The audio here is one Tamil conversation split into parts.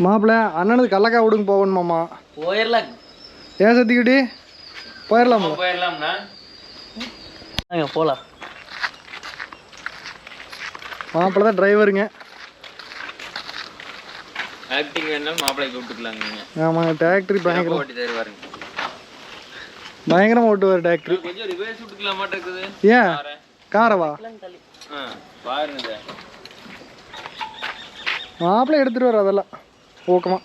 மாப்பிள்ள அண்ணனுக்கு கல்லக்காய் விடுங்க போகணுமாம்மா. போயிடலாம். ஏன் சத்திக்கிட்டி போயிடலாமா? போயிடலாம்ண்ணா. போகலாம். மாப்பிள்ள தான் டிரைவருங்க. ஆக்டிங் வேணாலும் மாப்பிள்ளை கூப்பிட்டுக்கலாங்க. ஆமாங்க, டிராக்டரி பயங்கரம் ஓட்டி தருவாருங்க. பயங்கரமாக ஓட்டுவார் டிராக்டரி. கொஞ்சம் ரிவர்ஸ் விட்டுக்கலாம் மாட்டேங்குது. ஏன் காரவா? பாருங்க மாப்பிள்ளை எடுத்துட்டு வர அதெல்லாம் ஓகமா.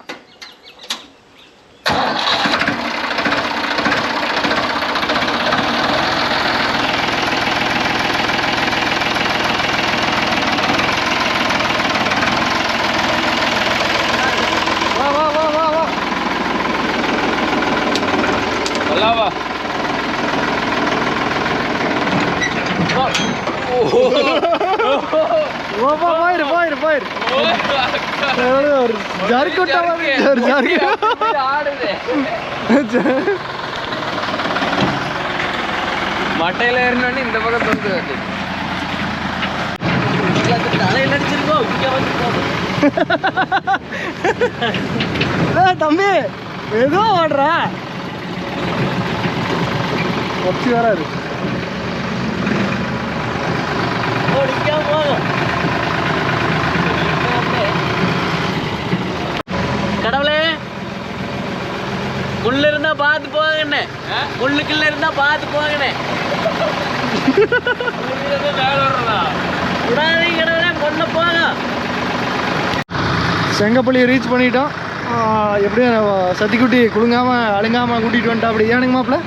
மட்டையில ஏறினோன்னு இந்த பக்கம் தொந்து வருது. தலையில அடிச்சிருக்கோம். தம்பி ஏதோ ஓடுறா ஒச்சி வராது. கடவுளே, முள்ள இருந்தா பார்த்து போங்கண்ணே. முள்ளுக்குள்ள இருந்தா பார்த்து போங்கண்ணே. கடவுளே கொண்டு போங்க. செங்கப்பள்ளியை ரீச் பண்ணிட்டோம். எப்படியும் சத்திக்குட்டி குலுங்காம அழுங்காம கூட்டிட்டு வந்துட்டா. அப்படி ஏனுங்க மாப்பிள்ள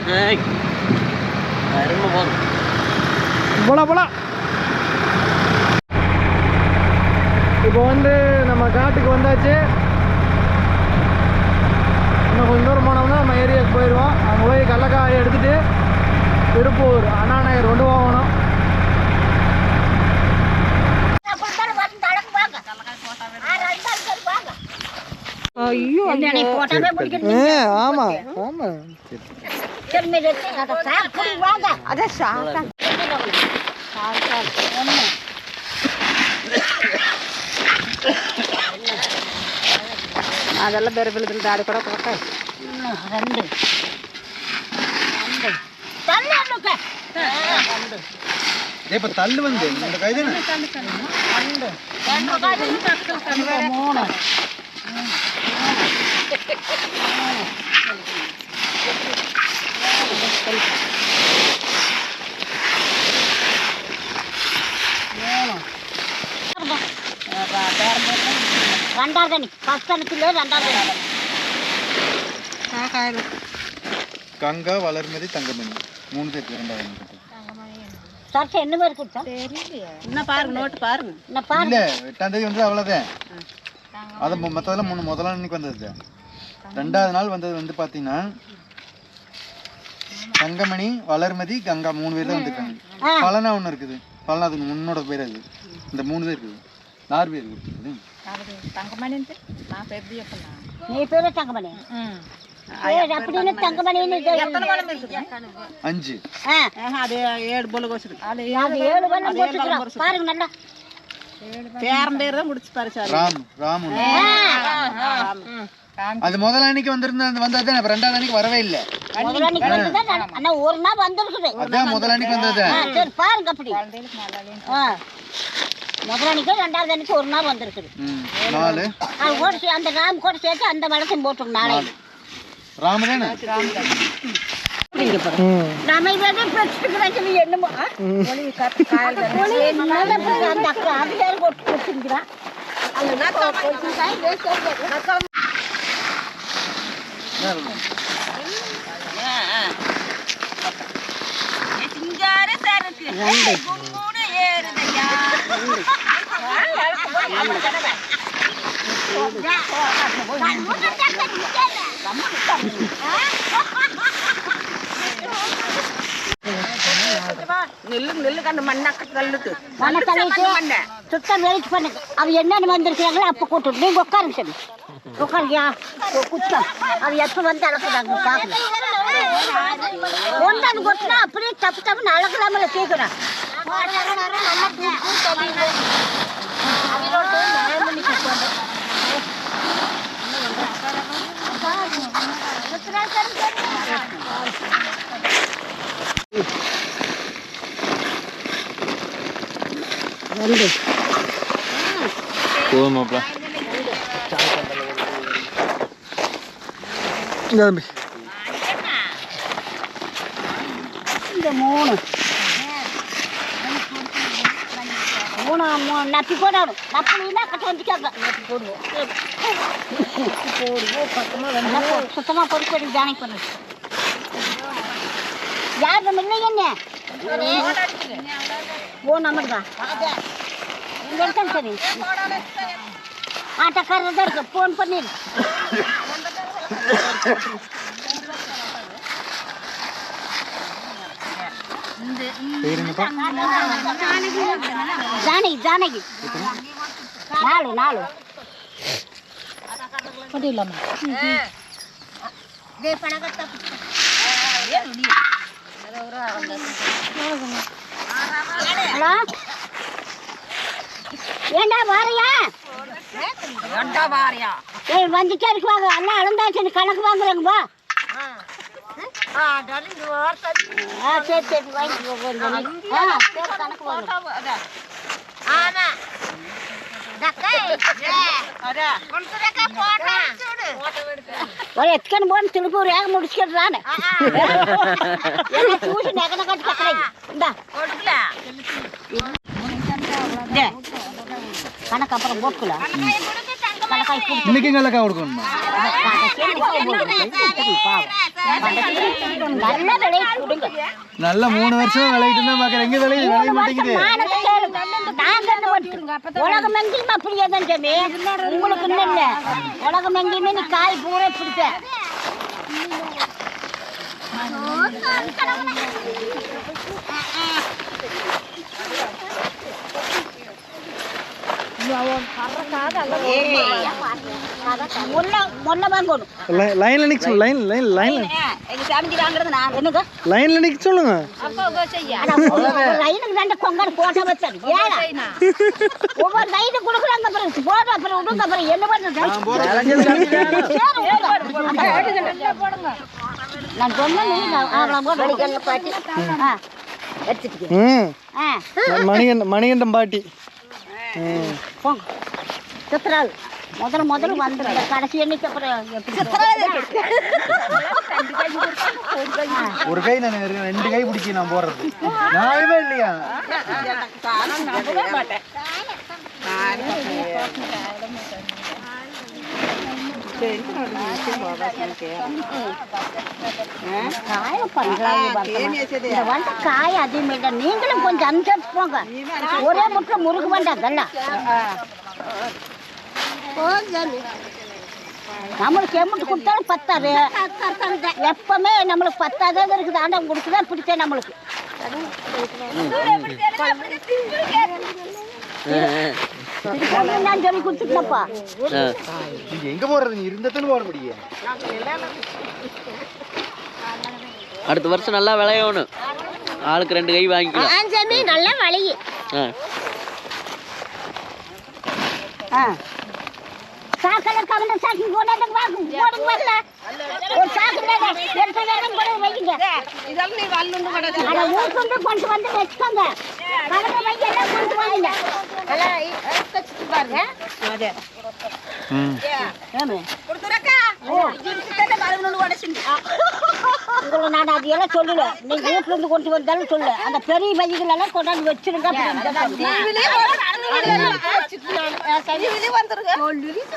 போலாம் போலாம். இப்போ வந்து நம்ம காட்டுக்கு வந்தாச்சு. இன்னும் கொஞ்சம் தூரம் போனோம்னா நம்ம ஏரியாவுக்கு போயிடுவோம். அங்கே போய் கடலக்காயை எடுத்துகிட்டு திருப்பூர் அண்ணா நகர் கொண்டு போகணும். ஐயோ ஆமா ஆமா அதெல்லாம் பெரிய பிள்ளை தாடி கூட போட்ட ரெண்டு இப்ப தள்ளு வந்து இந்த கைது மூணு ரெண்டாவது ஃபர்ஸ்ட் அனுப்பில ரெண்டாவது கங்கா வளர்மதி தங்கமணி 3 பேருக்கு ரெண்டாவது சர்ச்சை என்ன பேர் கொடுத்தா என்ன பாருங்க நோட்டு பாருங்க என்ன பாருங்க. இல்ல 8ஆம் தேதி வந்து அவ்வளவுதான். அது மொத்தத்துல முதல் அன்னைக்கு வந்தது. ரெண்டாவது நாள் வந்தது வந்து பாத்தீங்கன்னா தங்கமணி வளர்மதி கங்கா 3 பேர் தான் வந்துருக்காங்க. பலனா ஒண்ணு இருக்குது. பலனா அது முன்னோட பேர். அது இந்த 3 பேர் இருக்குது. 4 பேர் இருக்குது. தங்கமணி நான் பேர் நீ பேரு தங்கமணி. அப்படின்னு தங்கமணி 5 அது 7 போல கோச்சிருக்கு. அது 7 போல கோச்சிருக்கு பாருங்க. நல்லா பேரம் பேர் தான் முடிச்சு பாரு. ராம் அது முதல் அன்னைக்கு வந்தது. அப்ப ரெண்டாவது அன்னைக்கு வரவே இல்ல. முதல் அன்னைக்கு வந்தது. அண்ணா ஒரு நாள் வந்திருக்குது. அதான் முதல் அன்னைக்கு வந்தது. சரி பாருங்க. அப்படி முதல் அன்னைக்கு ரெண்டாவது அன்னைக்கு ஒரு நாள் வந்திருக்குது. 4 அந்த ராம் கூட சேர்த்து அந்த வழக்கம் போட்டோம். நாளைக்கு ராம தானே நம்ம என்னமோ அந்த அக்கா அதிகாரி போட்டு கொடுத்துருக்கிறான். நெல்லு கண்டு மண்ணாக்க தள்ளுது. மண்ணை தள்ளிட்டு சுத்தம் வெயிட் பண்ணுங்க. அவ என்னென்னு வந்திருக்கிறாங்களோ அப்போ கூட்டு நீங்க உட்காருங்க. சரி உட்காருங்க. குத்தம் அவ எப்போ வந்து அளக்குறாங்க பார்க்கணும். ஒன்றாந்து கொட்டினா அப்படியே தப்பு தப்புன்னு அளக்கலாமல கேட்குறான். போதுமாப்ல தம்பி இந்த மூணு நப்பி போடணும் நப்பினா கட்ட வந்துட்டாங்க சுத்தமாக பொறுப்பு ஜானி பண்ணு யார் நம்ம இல்லை என்ன ஓ நம்பர் தான் இங்கே இருக்காங்க சரி ஆட்டக்காரர் தான் இருக்கு ஃபோன் பண்ணிடு ஜானகி ஜானகி 4 முடியலம்மா ஹலோ ஏண்டா வாரியா ஏய் வந்துட்டே இருக்குவாங்க அண்ணா அழுந்தாச்சு கணக்கு வாங்குறாங்கப்பா சரி சரி வாங்கிக்கோ கணக்கு வாங்க ஒரு எத்துக்கன்னு போன திருப்பி ஒரு ஏக முடிச்சுக்கிறான்னு చూసి నెగన కట్టి పక్కన ఇందా கணக்கு அப்புறம் போட்டுக்கல இன்னைக்கு கலக்கா கொடுக்கணும் நல்ல விலை கொடுங்க நல்ல 3 வருஷம் விளையிட்டு தான் பாக்குறேன் எங்க விளைய மாட்டேங்குது உலகம் எங்கேயுமே அப்படியே தான் சாமி உங்களுக்கு இன்னும் இல்லை உலகம் எங்கேயுமே நீ காய் பூரா பிடிச்ச லைன்ல நிக்க சொல்லுங்க லைனுக்கு ரெண்டு கொங்கல் போட்ட வச்சாரு ஒவ்வொரு லைனு கொடுக்குறாங்க அப்புறம் போட அப்புறம் விடுங்க அப்புறம் என்ன பண்றது நான் சொன்னேன் மணிகண்டம் பாட்டி போங்க சித்திராள் முதல்ல வந்துருங்க கடைசி எண்ணிக்கை அப்புறம் ஒரு கை நான் 2 கை பிடிச்சி நான் போடுறது நாயவே இல்லையா காய் அதிகமாக நீங்களும் கொஞ்சம் அனுசரிச்சு போங்க ஒரே முட்டை முறுக்கு வேண்டாம் நம்மளுக்கு எம்பிட்டு கொடுத்தாலும் பத்தாது எப்பவுமே நம்மளுக்கு பத்தாதே இருக்குது ஆண்டவன் கொடுக்குதான் பிடிச்சேன் நம்மளுக்கு நான் சொல்லி கொடுத்துட்டப்பா எங்க போறது நீ இருந்ததுன்னு போட முடியும் அடுத்த வருஷம் நல்லா விளையணும் ஆளுக்கு 2 கை வாங்கிக்கலாம் நல்லா விளையும் சாக்கடை கவலை சாக்கி போடாத போடுங்க வரல ஒரு சாக்கடை எடுத்து வேணும் கூட வைங்க இதெல்லாம் நீ வல்லுண்டு கடை அட ஊர்ந்து கொண்டு வந்து வெச்சுங்க கவலை வைங்க எல்லாம் கொண்டு வாங்க எல்லாம் எடுத்து பாருங்க அதே ஏமே கொடுத்துறக்கா இதுக்கிட்ட வரணும்னு உடைச்சிங்க உங்களை நான் அது எல்லாம் சொல்லல நீ வீட்டுல இருந்து கொண்டு வந்தாலும் சொல்லு அந்த பெரிய பையகள் எல்லாம் கொண்டாந்து வச்சிருங்க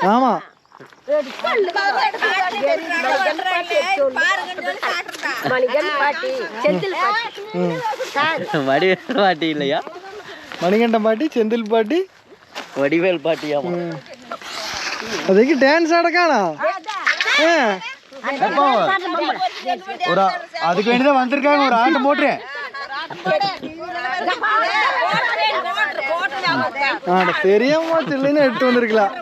ஆமா வடிவேல் பாட்டி இல்லையா மணிகண்டம் பாட்டி செந்தில் பாட்டி வடிவேல் பாட்டியா அதுக்கு டான்ஸ் ஆடக்கானா ஒரு அதுக்கு வேண்டியதான் வந்திருக்காங்க ஒரு ஆண்டு போட்டுறேன் தெரியாம இல்லைன்னு எடுத்து வந்திருக்கலாம்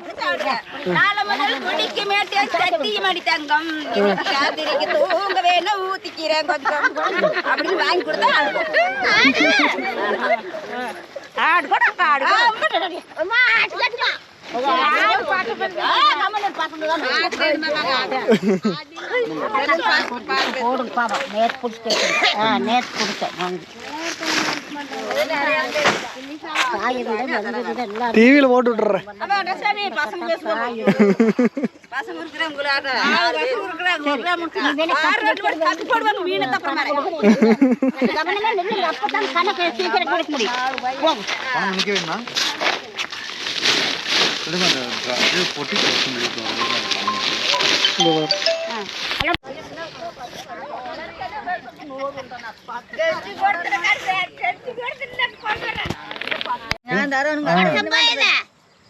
போடுங்க பாப்பா நேற்று பிடிச்சிட்டேன் நேற்று கொடுத்தேன் டிவியில் போட்டு விட்டுறேன்.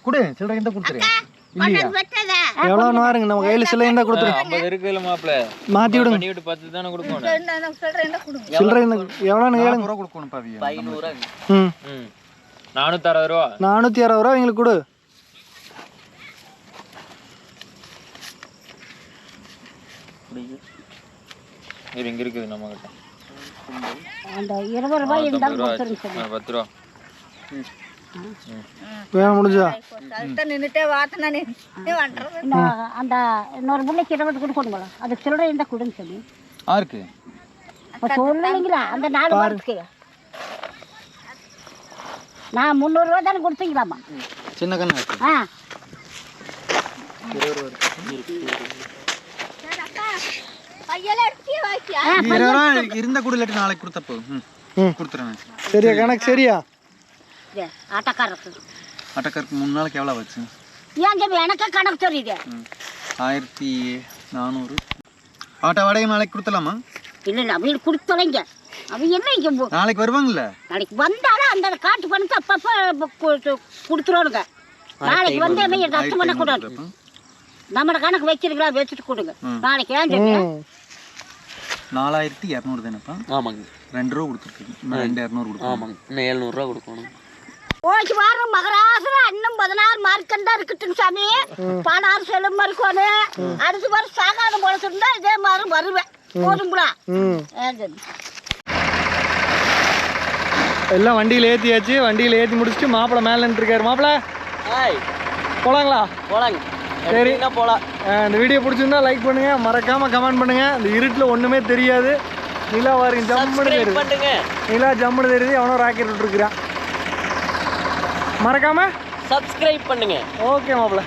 குடு சில்லறை இருந்தா கொடுத்துறேன். இல்லையா எவ்வளோன்னு வாருங்க, நம்ம கையில் சில்லறை இருந்தால் கொடுத்துருங்க. 50 இருக்குல்ல மாப்பிள்ள, மாற்றி விடுங்க. பண்ணிவிட்டு 10 தானே கொடுக்கணும். சில்லறை எவ்வளோன்னு கேளுங்க. 40 ரூபா கொடுக்கணும் பாவி. 500. ம் 460 ரூபா. 460 ரூபா எங்களுக்கு கொடு. இது இங்க இருக்குது நம்ம கிட்ட. அந்த 20 ரூபாய் இருந்தாலும் கொடுத்துருங்க சாமி. 10 ரூபா. வேலை முடிஞ்சா அந்த இன்னொரு பிள்ளைக்கு 20 கொடுக்கணுங்களா? அது சில்லறை இருந்தால் கொடுங்க சாமி. யாருக்கு இப்போ சொல்லலைங்களா அந்த 4 மாதத்துக்கு நான் 300 ரூபா தானே கொடுத்தீங்களாம்மா? சின்ன கண்ணா இருக்கு. ஆ 20 ரூபா இருந்தா கூட இல்லாட்டி நாளைக்கு கொடுத்தா போதும். கொடுத்துறேன். சரியா கணக்கு? சரியா ஆட்டக்காரருக்கு அட்டக்காருக்கு 3 நாளைக்கு எவ்வளோ வச்சு? ஏன் சாமி எனக்கே கணக்கு தெரியுது. 1400. ஆட்டோ வாடகை நாளைக்கு கொடுத்தலாமா? இல்லை இல்லை அவங்க கொடுத்தலைங்க. அவங்க என்ன இங்கே நாளைக்கு வருவாங்கல்ல? நாளைக்கு வந்தாலும் அந்த காட்டு பணத்தை அப்பப்போ கொடுத்துருவானுங்க. நாளைக்கு வந்து என்ன ரத்து பண்ணக்கூடாது. நம்மளோட கணக்கு வைக்கிறீங்களா வச்சுட்டு கொடுங்க. நாளைக்கு ஏன் சாமி 4200 தானேப்பா? ஆமாங்க. 2 ரூபா கொடுத்துருக்கு. 2200 கொடுக்கணும். ஆமாங்க. இன்னும் 700 ரூபா கொடுக்கணும். போச்சு வாரம் மகராசன இன்னும் 16 மார்க்கண்டா இருக்கட்டும் சாமி. 16 செல்லும் இருக்கணும். அடுத்த வாரம் சாகாத போல இருந்தா இதே மாதிரி வருவேன். போதுங்களா? எல்லாம் வண்டியில் ஏற்றியாச்சு. வண்டியில் ஏற்றி முடிச்சுட்டு மாப்பிள்ளை மேலே நின்றுருக்காரு. மாப்பிள்ளை போகலாங்களா? போலாங்க. சரி போகலாம். இந்த வீடியோ பிடிச்சிருந்தா லைக் பண்ணுங்கள், மறக்காமல் கமெண்ட் பண்ணுங்கள். இந்த இருட்டில் ஒன்றுமே தெரியாது. நிலா வாருங்க ஜம்முன்னு தெரியுது. நிலா ஜம்முன்னு தெரியுது. எவனோ ராக்கெட் விட்டுருக்குறான். மறக்காமல் சப்ஸ்கிரைப் பண்ணுங்க. ஓகே மாப்பிள்ளை.